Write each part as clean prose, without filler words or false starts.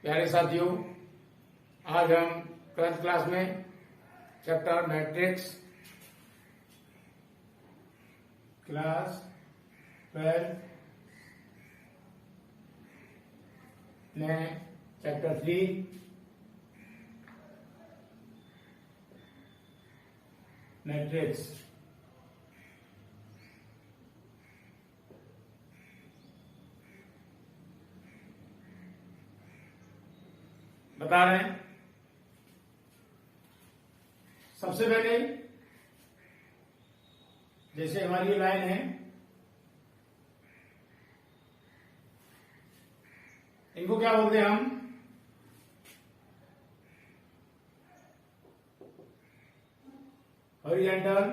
प्यारे साथियों, आज हम 12th क्लास में चैप्टर मैट्रिक्स क्लास 12 में चैप्टर 3 मैट्रिक्स बता रहे हैं। सबसे पहले जैसे हमारी ये लाइन है, इनको क्या बोलते हैं हम? हॉरिजॉन्टल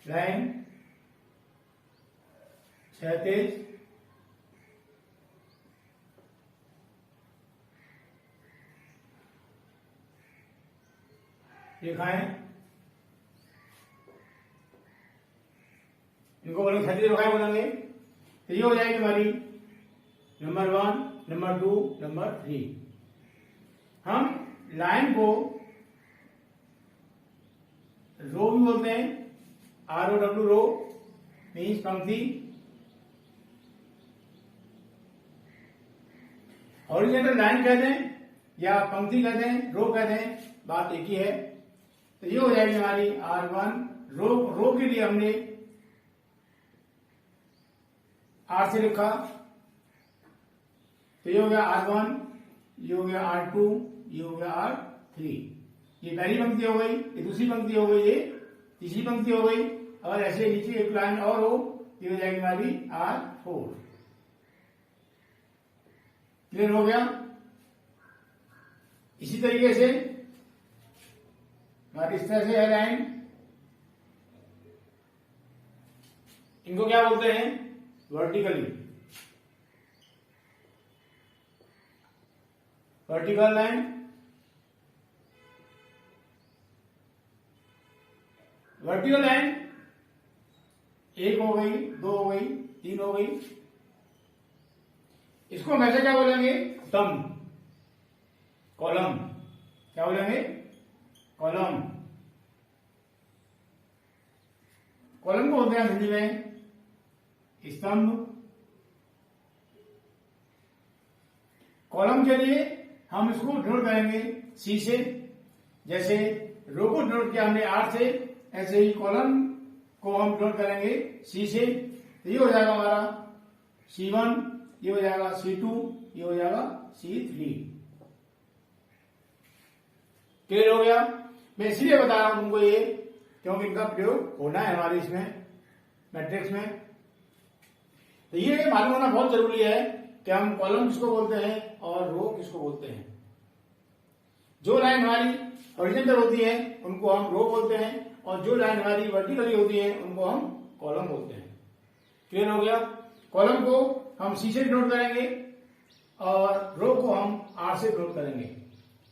लाइन, क्षैतिज रेखाएं, इनको बोलेंगे क्षैतिज रेखाएं बोलेंगे। तो ये हो जाएगी हमारी नंबर 1, नंबर 2, नंबर 3। हम लाइन को रो भी बोलते हैं, ROW रो मीन्स पंक्ति। हॉरिजॉन्टल लाइन कहते हैं या पंक्ति कहते हैं, रो कहते हैं, बात एक ही है। तो ये हो जाएगी हमारी R1। रो के लिए हमने R से लिखा, तो ये हो गया R1, ये हो गया R2, ये हो गया R3। ये पहली पंक्ति हो गई, ये दूसरी पंक्ति हो गई, ये तीसरी पंक्ति हो गई। और ऐसे नीचे एक लाइन और हो, ये हो जाएगी हमारी R4। क्लियर हो गया? इसी तरीके से हमारी इस तरह से है लाइन, इनको क्या बोलते हैं? Vertically, vertical line. Vertical line 1 हो गई, 2 हो गई, 3 हो गई। इसको हम ऐसे क्या बोलेंगे? स्तंभ, कॉलम। क्या बोलेंगे? कॉलम। कॉलम को बोलते हैं हिंदी में स्तंभ। कॉलम के लिए हम इसको डिनोट करेंगे C से। जैसे रो को डिनोट किया हमने R से, ऐसे ही कॉलम को हम डिनोट करेंगे C से। तो ये हो जाएगा हमारा C1, ये हो जाएगा C2, ये हो जाएगा C3। क्लियर हो गया? मैं इसलिए बता रहा हूं तुमको ये, क्योंकि इनका प्रयोग होना है हमारे इसमें मैट्रिक्स में। तो ये मालूम होना बहुत जरूरी है कि हम कॉलम किसको बोलते हैं और रो किसको बोलते हैं। जो लाइन हमारी हॉरिजॉन्टल होती है उनको हम रो बोलते हैं, और जो लाइन हमारी वर्टिकली होती है उनको हम कॉलम बोलते हैं। क्लियर हो गया? कॉलम को हम C से डिनोट करेंगे और रो को हम R से डिनोट करेंगे।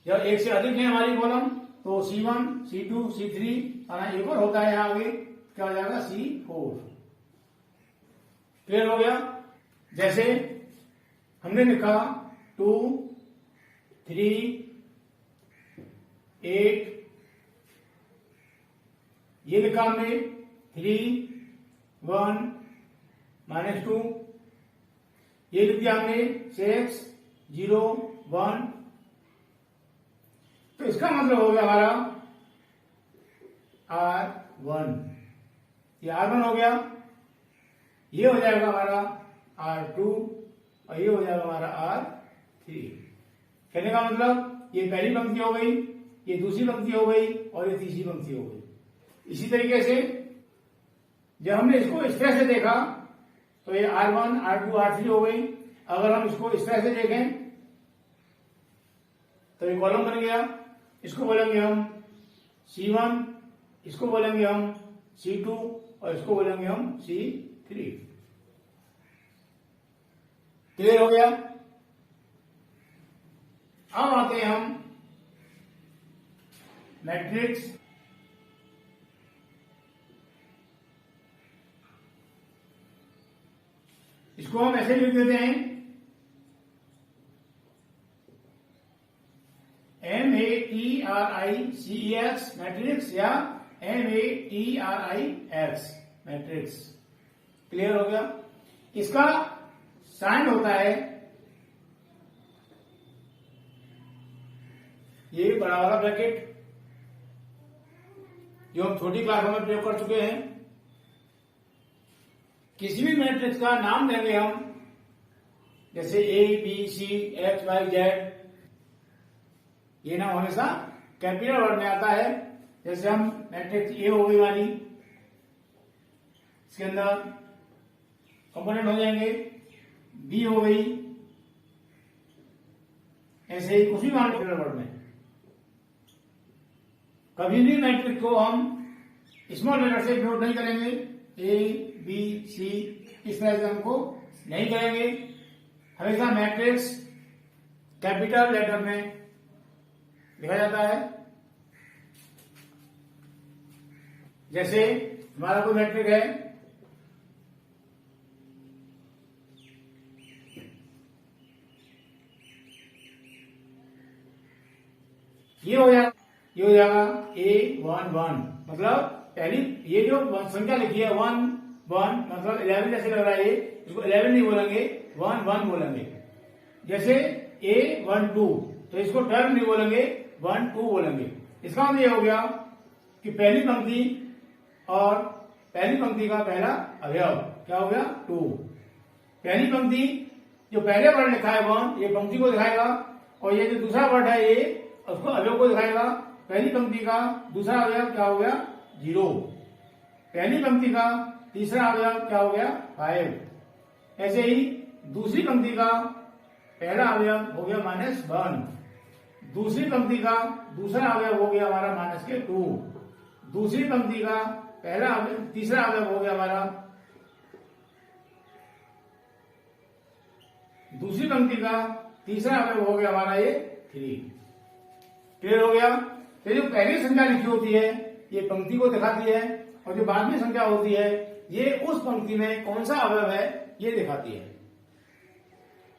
जब एक से अधिक है हमारी कॉलम तो C1, C2, C3, एक और होता है यहाँ आगे, क्या हो जाएगा? C4। क्लियर हो गया? जैसे हमने लिखा 2, 3, 8, ये लिखा हमने 3, 1, -2, ये लिख दिया हमने 6, 0, 1। तो इसका मतलब हो गया हमारा R1। ये R1 हो गया, ये हो जाएगा हमारा R2 और ये हो जाएगा हमारा R3। कहने का मतलब ये पहली पंक्ति हो गई, ये दूसरी पंक्ति हो गई और ये तीसरी पंक्ति हो गई। इसी तरीके से जब हमने इसको इस तरह से देखा तो ये R1, R2, R3 हो गई। अगर हम इसको इस तरह से देखें तो ये कॉलम बन गया। इसको बोलेंगे हम C1, इसको बोलेंगे हम C2 और इसको बोलेंगे हम C3। क्लियर हो गया? अब आते हैं हम मैट्रिक्स इसको हम ऐसे लिख देते हैं MATRICS मैट्रिक्स या MATRIX मैट्रिक्स। क्लियर हो गया। इसका साइन होता है ये बड़ा वाला ब्रैकेट जो हम छोटी क्लासों में प्रयोग कर चुके हैं। किसी भी मैट्रिक्स का नाम देंगे हम, जैसे ABC XYZ, ये नाम हमेशा कैपिटल वर्ड में आता है। जैसे हम मैट्रिक्स ए हो गई वाली, इसके अंदर कंपोनेंट हो जाएंगे, बी हो गई, ऐसे ही कुछ भी मान कैपिटल वर्ड में। कभी भी मैट्रिक्स को हम स्मॉल लेटर से नोट नहीं करेंगे, ABC इस तरह से हमको नहीं करेंगे। हमेशा मैट्रिक्स कैपिटल लेटर में लिखा जाता है। जैसे हमारा कोई मैट्रिक है, ये हो जाएगा A11, मतलब पहली ये जो संख्या लिखी है 1 1, मतलब 11 जैसे लग रहा है, ये इसको 11 नहीं बोलेंगे, 1 1 बोलेंगे। जैसे A12, तो इसको 12 नहीं बोलेंगे, 1 2 बोलेंगे। इसका मतलब ये हो गया कि पहली पंक्ति और पहली पंक्ति का पहला अवयव क्या हो गया 2। पहली पंक्ति जो पहले वर्ड लिखा है 1, ये पंक्ति को दिखाएगा, और ये जो दूसरा वर्ड है ये उसको अवयव को दिखाएगा। पहली पंक्ति का दूसरा अवयव क्या हो गया 0, पहली पंक्ति का तीसरा अवयव क्या हो गया 5। ऐसे ही दूसरी पंक्ति का पहला अवयव हो गया -1, दूसरी पंक्ति का दूसरा अवयव हो गया हमारा -2, दूसरी पंक्ति का पहला तीसरा अवयव हो गया हमारा, दूसरी पंक्ति का तीसरा अवयव हो गया हमारा ये 3। क्लियर हो गया। तो जो पहली संख्या लिखी होती है ये पंक्ति को दिखाती है, और जो बाद में संख्या होती है ये उस पंक्ति में कौन सा अवयव है ये दिखाती है।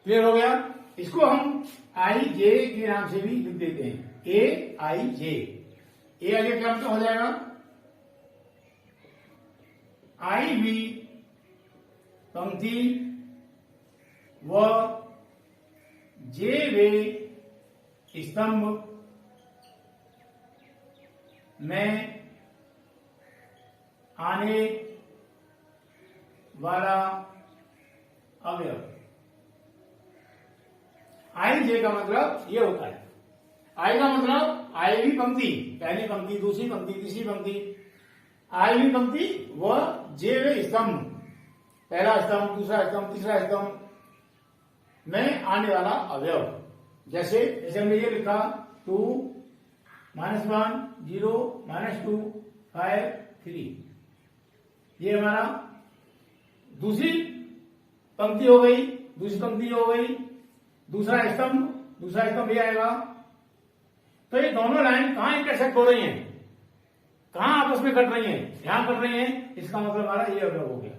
क्लियर हो गया। इसको हम IJ के नाम से भी लिख देते हैं, AIJ। ए आगे क्या मतलब हो जाएगा I भी पंक्ति व J वे स्तंभ में आने वाला अवयव। IJ का मतलब ये होता है, I का मतलब I भी पंक्ति, पहली पंक्ति दूसरी पंक्ति तीसरी पंक्ति, I भी पंक्ति व J वे स्तंभ, पहला स्तंभ दूसरा स्तंभ तीसरा स्तंभ में आने वाला अवयव। जैसे हमने ये लिखा 2 -1 0 -2 5 3, ये हमारा दूसरी पंक्ति हो गई, दूसरी पंक्ति हो गई, दूसरा स्तंभ ये आएगा। तो ये दोनों लाइन कहां इंटरसेक्ट हो रही हैं, कहां आपस में कट रही हैं, यहां कट रही हैं, इसका मतलब हमारा ये अवयव हो गया।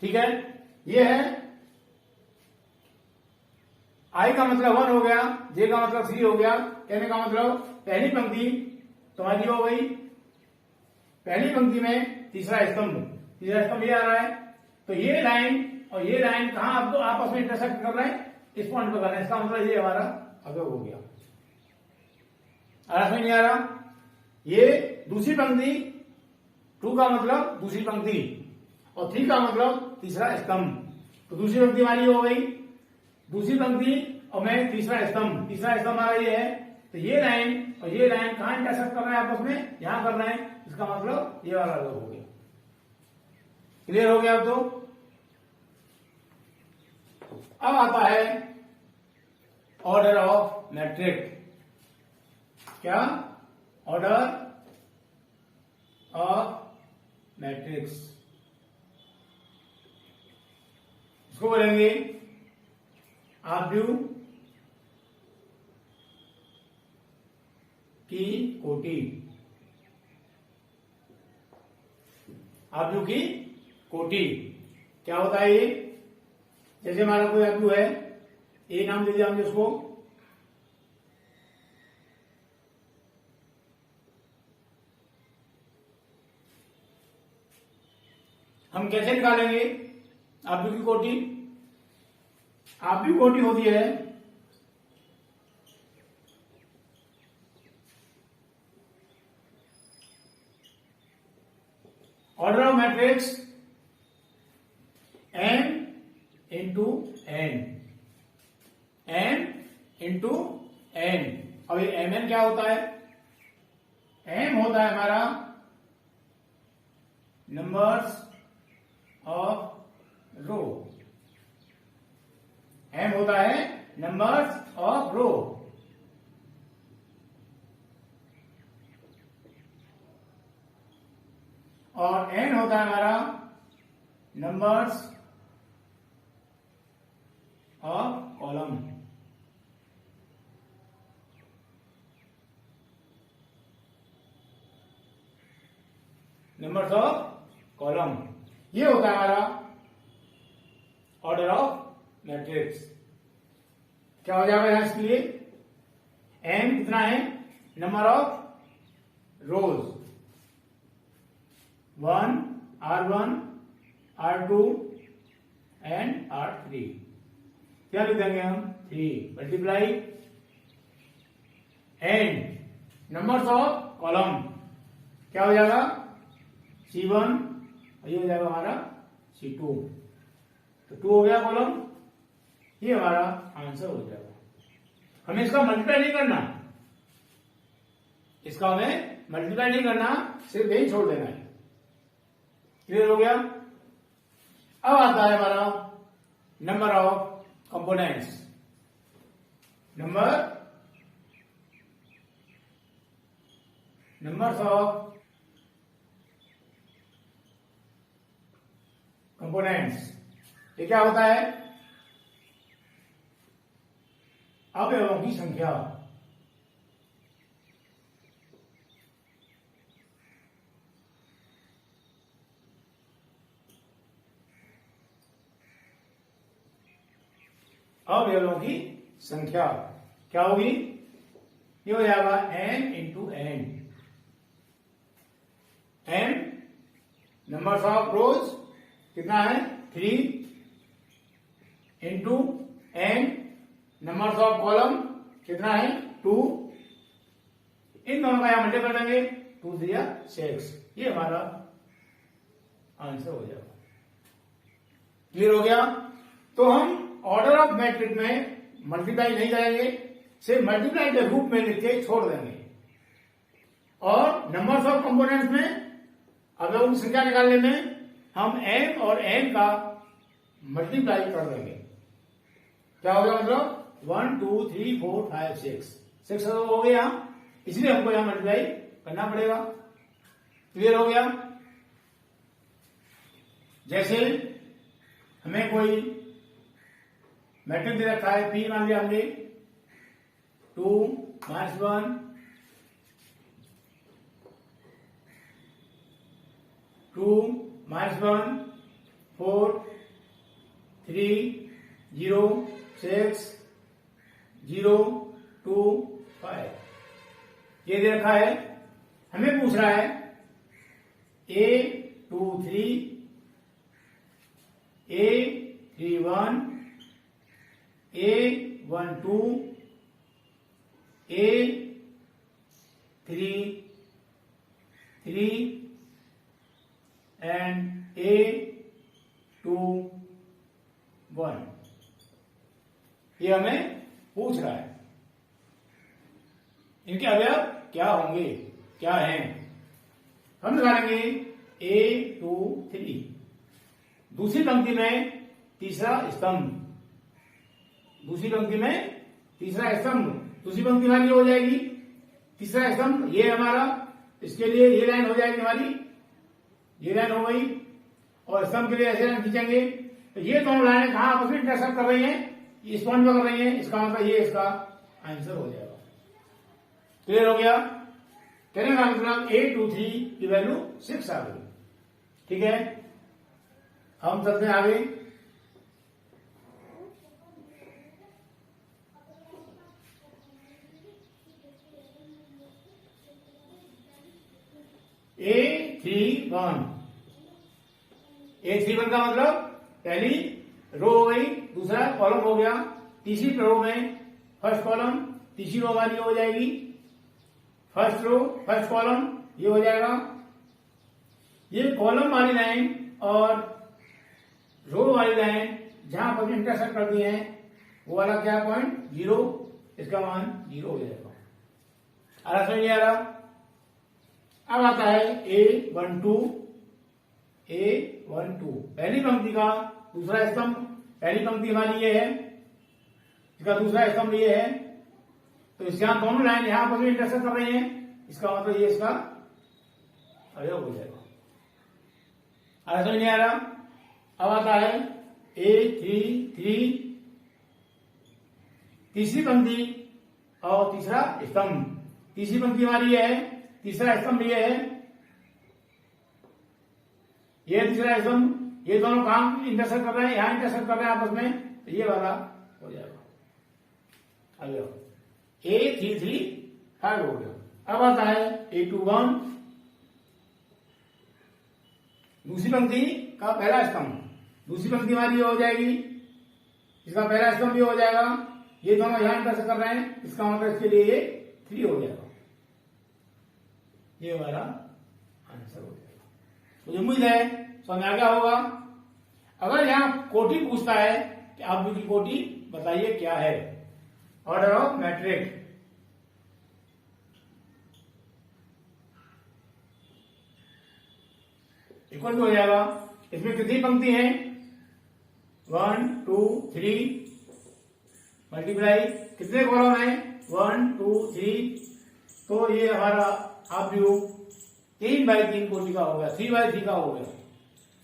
ठीक है, ये है I का मतलब 1 हो गया, J का मतलब 3 हो गया। कहने का मतलब पहली पंक्ति तुम्हारी हो गई, पहली पंक्ति में तीसरा स्तंभ ये आ रहा है। तो ये लाइन और ये लाइन कहां आपको आपस में इंटरसेक्ट कर रहे हैं, इस पॉइंट पर कर रहे हैं। इसका मतलब ये हमारा अवयव हो गया। समझ नहीं आ रहा। ये दूसरी पंक्ति, 2 का मतलब दूसरी पंक्ति और 3 का मतलब तीसरा स्तंभ। तो दूसरी पंक्ति हमारी हो गई, दूसरी पंक्ति और मैं तीसरा स्तंभ हमारा ये है। तो ये लाइन और ये लाइन कहां इंटरसेक्ट कर रहे हैं आपस में, यहां कर रहे हैं। इसका मतलब ये वाला अवयव हो गया। क्लियर हो गया। तो अब आता है ऑर्डर ऑफ मैट्रिक। क्या? ऑर्डर ऑफ मैट्रिक्स, इसको बोलेंगे आव्यूह की कोटि। आव्यूह की कोटि क्या होता है ये? जैसे हमारा कोई आव्यूह है, ए नाम दे दिया हमने उसको, हम कैसे निकालेंगे आरबी की कोटि? आरबी कोटि होती है order of matrix m into n, m into n। अब ये mn क्या होता है? m होता है हमारा नंबर्स ऑफ रो, m होता है नंबर्स ऑफ रो। और n होता है हमारा numbers of column. Numbers of column, ये होता है हमारा ऑर्डर ऑफ मैट्रिक्स। क्या हो जाएगा यहां इसके लिए? m कितना है? Number of rose 1, R1, R2 and R3। क्या लिख देंगे हम? 3 multiply and numbers of column. क्या हो जाएगा? C1, ये हो जाएगा हमारा C2। तो 2 हो गया कॉलम, ये हमारा आंसर हो जाएगा। हमें इसका मल्टीप्लाई नहीं करना, इसका हमें मल्टीप्लाई नहीं करना, सिर्फ यही छोड़ देना है। क्लियर हो गया? अब आता है हमारा number of components. Numbers of components, ये क्या होता है? अवयवों की संख्या। अवयवों की संख्या क्या होगी? ये हो जाएगा m into n। m numbers of रोज कितना है? 3 into n numbers of column कितना है? 2। इन दोनों का यहां मल्टीप्लाई कर देंगे, 2 3 6। ये हमारा आंसर हो जाएगा। क्लियर हो गया? तो हम ऑर्डर ऑफ मैट्रिक्स में मल्टीप्लाई नहीं करेंगे, सिर्फ मल्टीप्लाई के रूप में लिख के छोड़ देंगे। और नंबर्स ऑफ कंपोनेंट्स में अगर उनकी संख्या निकालने में हम m और n का मल्टीप्लाई कर देंगे। क्या हो गया? मतलब 1 2 3 4 5 6 हो गया, इसलिए हमको यहां मल्टीप्लाई करना पड़ेगा। क्लियर हो गया? जैसे हमें कोई मैट्रिक्स दे रखा है, P मान लिया हमने, 2 -1 2 -1 4 3 0 6 0 2 5 ये दे रखा है। हमें पूछ रहा है A23 A31 A12 A33 and A21, ये हमें पूछ रहा है। इनके अवयव क्या होंगे, क्या हैं? हम निकालेंगे A23। दूसरी पंक्ति में तीसरा स्तंभ, दूसरी पंक्ति में तीसरा स्तंभ, दूसरी पंक्ति हमारी हो जाएगी तीसरा स्तंभ। ये हमारा, इसके लिए ये लाइन हो जाएगी हमारी, ये लाइन हो गई। और स्तंभ के लिए ऐसे लाइन खींचेंगे तो ये दोनों लाइनें कहां आपस में इंटरसेक्ट कर रही हैं? इस पॉइंट पर कर रही हैं। इसका मतलब ये इसका आंसर हो जाएगा। क्लियर हो गया? कहने का मतलब A23 की वैल्यू 6 आ गई। ठीक है, हम चलते हैं आगे। A31 एक 3 का मतलब पहली रो हो गई, दूसरा कॉलम हो गया, तीसरी रो में फर्स्ट कॉलम, तीसरी रो हमारी हो जाएगी फर्स्ट रो फर्स्ट कॉलम, ये हो जाएगा। ये कॉलम वाली लाइन और रो वाली लाइन जहां पर इंटरसेक्ट करती है वो वाला क्या पॉइंट 0, इसका मान 0 हो जाएगा। आ रहा समझ नहीं आ रहा? अब आता है A12 पहली पंक्ति का दूसरा स्तंभ, पहली पंक्ति हमारी ये है, इसका दूसरा स्तंभ ये है, तो इस यहां दोनों लाइन यहां पर भी इंटरसेक्ट कर रही हैं, इसका मतलब ये इसका अवयव हो जाएगा। आ रहा समझ नहीं आ रहा? अब आता है A33 तीसरी पंक्ति और तीसरा स्तंभ, तीसरी पंक्ति हमारी ये है, तीसरा स्तंभ ये है, ये तीसरा स्तंभ, ये दोनों काम इंटरसेक्ट कर रहे हैं, यहां इंटरसेक्ट कर रहे हैं आपस में, तो ये वाला हो जाएगा अवयव। A33 5 हो गया। अब आता है A21 दूसरी पंक्ति का पहला स्तंभ, दूसरी पंक्ति हमारी ये हो जाएगी, इसका पहला स्तंभ भी हो जाएगा, ये दोनों यहां इंटरसेक्ट कर रहे हैं, इसका मतलब इसके लिए ये 3 हो जाएगा, ये हमारा आंसर हो जाएगा। मुझे उम्मीद है समझ आ गया होगा। अगर यहां कोटि पूछता है कि आप की कोटि बताइए क्या है, order of matrix, equal to हो जाएगा। इसमें कितनी पंक्ति है 1 2 3 मल्टीप्लाई कितने कॉलम है 1 2 3, तो ये हमारा आप व्यू 3/3 कोटि का हो गया, 3/3 का हो गया।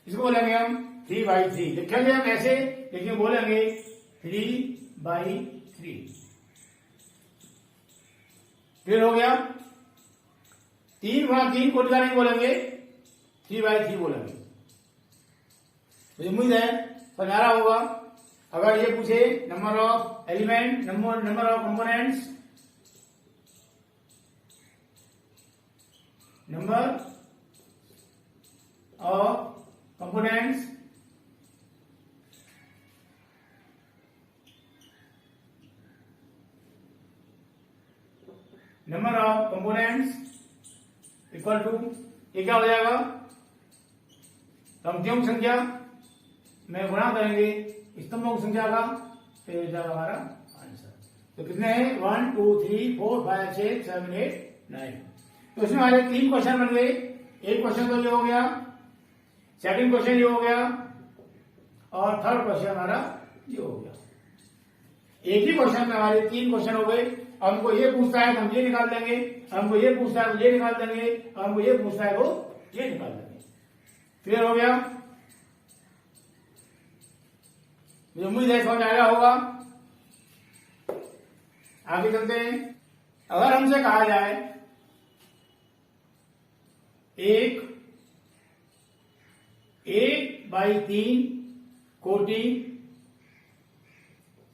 इसको बोलेंगे हम 3/3, लिखेंगे हम ऐसे, लेकिन बोलेंगे 3/3। क्लियर हो गया? 3/3 कोटि का नहीं बोलेंगे, 3/3 बोलेंगे। मुझे उम्मीद है समझ आ रहा होगा। अगर ये पूछे number of element, number of components, number of components, number of components equal to, ये क्या हो जाएगा पंक्तियों की संख्या में गुणा करेंगे स्तंभों की संख्या का, तो ये जाएगा हमारा आंसर। तो कितने हैं 1 2 3 4 5 6 7 8 9। तो इसमें हमारे 3 क्वेश्चन बन गए। एक क्वेश्चन तो ये हो गया, सेकंड क्वेश्चन ये हो गया, और थर्ड क्वेश्चन हमारा ये हो गया। एक ही क्वेश्चन में हमारे 3 क्वेश्चन हो गए। हमको ये पूछता है तो हम ये निकाल देंगे, हमको ये पूछता है तो ये निकाल देंगे, हमको ये पूछता है तो ये निकाल देंगे। क्लियर हो गया? मुझे उम्मीद है समझ आया होगा। आगे चलते हैं। अगर हमसे कहा जाए 1/3 कोटि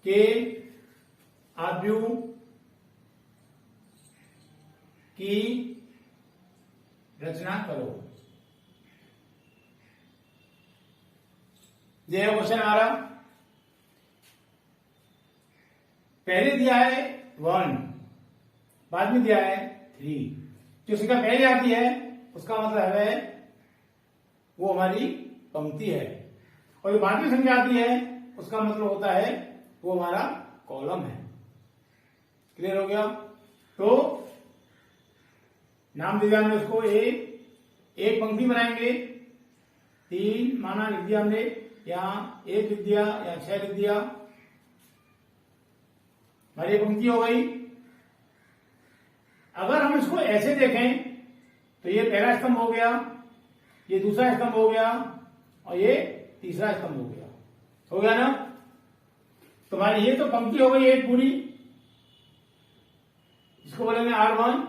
के आव्यूह की रचना करो। यह क्वेश्चन हमारा पहले दिया है 1, बाद में दिया है 3। जो संख्या पहले आती है उसका मतलब है वो हमारी पंक्ति है, और जो बाद में संख्या आती है उसका मतलब होता है वो हमारा कॉलम है। क्लियर हो गया? तो नाम दिया हमने उसको एक पंक्ति बनाएंगे, 3 माना लिख दिया हमने, यहां 1 लिख दिया या 6 लिख दिया, हमारी पंक्ति हो गई। अगर हम इसको ऐसे देखें तो ये पहला स्तंभ हो गया, ये दूसरा स्तंभ हो गया, और ये तीसरा स्तंभ हो गया। हो गया ना? तुम्हारी ये तो पंक्ति हो गई एक पूरी, जिसको बोलेंगे R1,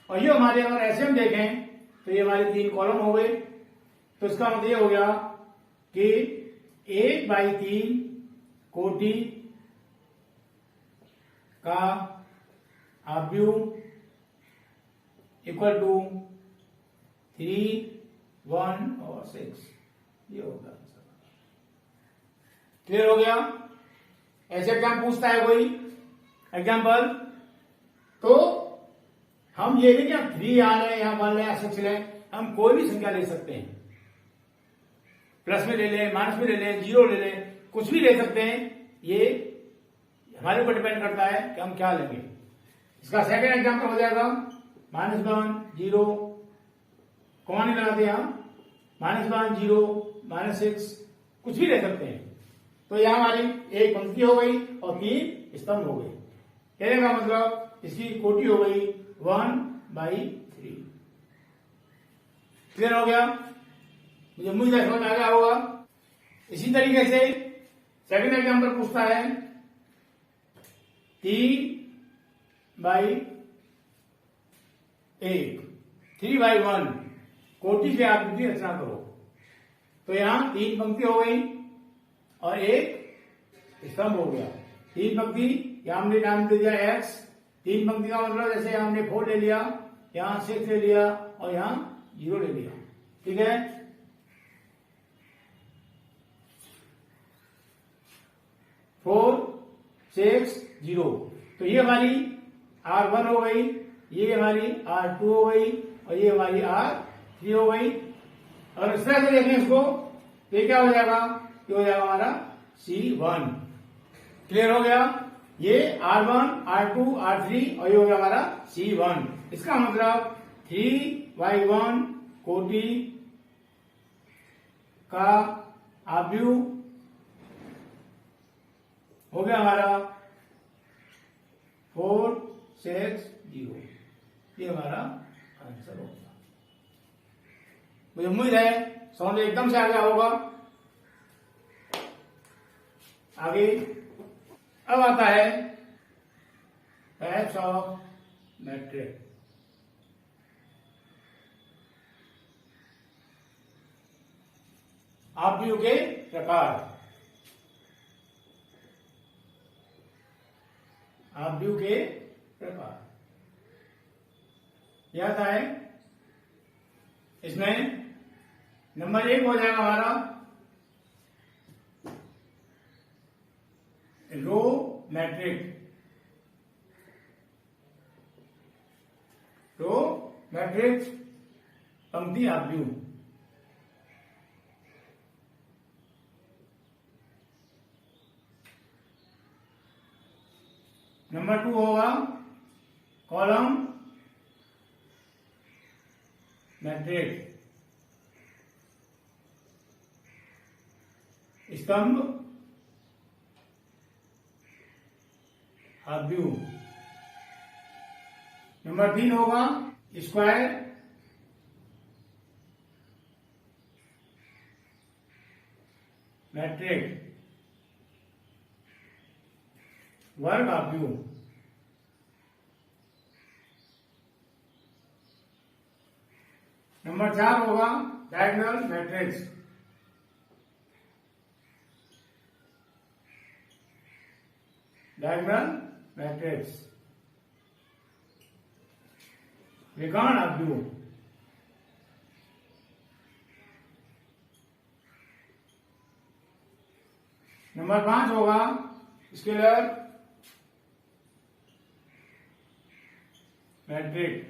और ये हमारे अगर ऐसे हम देखें तो ये हमारे 3 कॉलम हो गए। तो इसका मतलब ये हो गया कि 1/3 कोटि का आव्यूह इक्वल टू 3 1 और 6। ये होगा आंसर। क्लियर हो गया? ऐसे एग्जाम पूछता है कोई एग्जाम्पल, तो हम ये नहीं क्या 3 आ लें या 1 लें या 6 लें, हम कोई भी संख्या ले सकते हैं। प्लस में ले लें, माइनस में ले लें, 0 ले लें, कुछ भी ले सकते हैं। ये हमारे ऊपर डिपेंड करता है कि हम क्या लेंगे। इसका सेकंड एग्जाम्पल हो जाएगा -1 0, कौन नहीं लगाते यहां, -1 0 -6, कुछ भी ले सकते हैं। तो यहां हमारी एक पंक्ति हो गई और 3 स्तंभ हो गए। कहने का मतलब इसकी कोटि हो गई 1/3। क्लियर हो गया? मुझे समझ आ गया होगा। इसी तरीके से सेकंड एग्जाम्पल पूछता है 3/1, 3/1 कोटि से आकृति रचना करो। तो यहां 3 पंक्ति हो गई और एक स्तंभ हो गया। 3 पंक्ति, यहां हमने नाम दे दिया x। 3 पंक्ति का मतलब जैसे हमने 4 ले लिया, यहां 6 ले लिया और यहां 0 ले लिया। ठीक है? 4 6 0, तो ये हमारी R1 हो गई, ये हमारी R2 हो गई और ये हमारी R3 हो गई। और इस तरह से देखें इसको, तो ये क्या हो जाएगा, ये हो जाएगा हमारा C1। क्लियर हो गया? ये R1 R2 R3 और ये हो गया हमारा C1। इसका मतलब 3/1 कोटि का आव्यूह हो गया हमारा 4 6 0। ये हमारा आंसर होगा। मुझे उम्मीद है समझ एकदम से आ गया होगा। आगे अब आता है टाइप्स ऑफ मैट्रिक्स। आव्यूह के प्रकार। आव्यूह के प्रकार यह आता है, इसमें नंबर 1 हो जाएगा हमारा रो मैट्रिक्स। रो मैट्रिक्स पंक्ति आव्यूह। नंबर 2 होगा कॉलम मैट्रिक्स, स्तंभ आव्यूह। नंबर 3 होगा स्क्वायर मैट्रिक्स, वर्ग आव्यूह। नंबर 4 होगा डायगोनल मैट्रिक्स, डायगोनल मैट्रिक्स, विकर्ण आव्यूह। नंबर 5 होगा स्केलर मैट्रिक्स,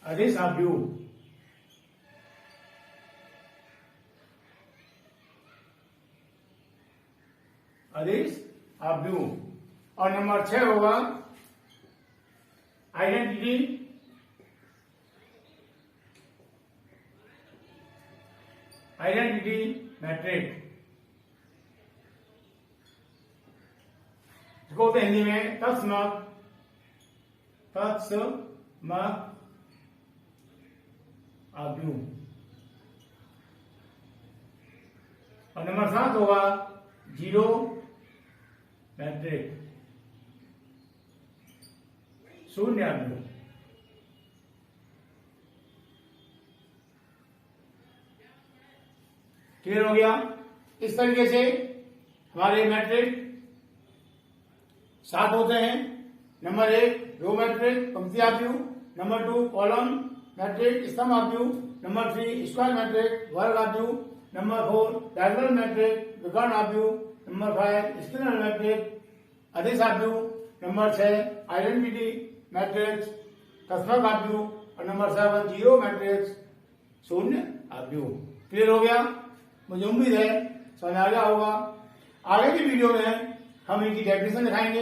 अदिश आव्यूह। अदिश आव्यूह। और नंबर 6 होगा आइडेंटिटी मैट्रिक्स, इसको होते हिंदी में तत्समक आव्यूह। और नंबर 7 होगा जीरो मैट्रिक्स, शून्य आव्यूह। क्लियर हो गया? इस तरीके से हमारे मैट्रिक्स 7 होते हैं। नंबर 1 रो मैट्रिक्स पंक्ति आव्यूह, नंबर 2 कॉलम मैट्रिक स्तंभ ऑफ व्यू, नंबर 3 स्क्वायर मैट्रिक वर्ग ऑफ व्यू, नंबर 4 डायगोनल मैट्रिक विकर्ण ऑफ व्यू, नंबर 5 स्केलर मैट्रिक अदिश ऑफ व्यू, नंबर 6 आइडेंटिटी मैट्रिक्स कसमक ऑफ व्यू और नंबर 7 जीरो मैट्रिक्स शून्य ऑफ व्यू। क्लियर हो गया? मुझे उम्मीद है समझ आ गया होगा। आगे की वीडियो में हम इनकी डेफिनेशन दिखाएंगे।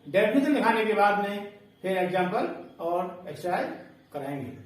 डेफिनेशन दिखाने के बाद में फिर एग्जाम्पल और एक्सरसाइज कराएंगे।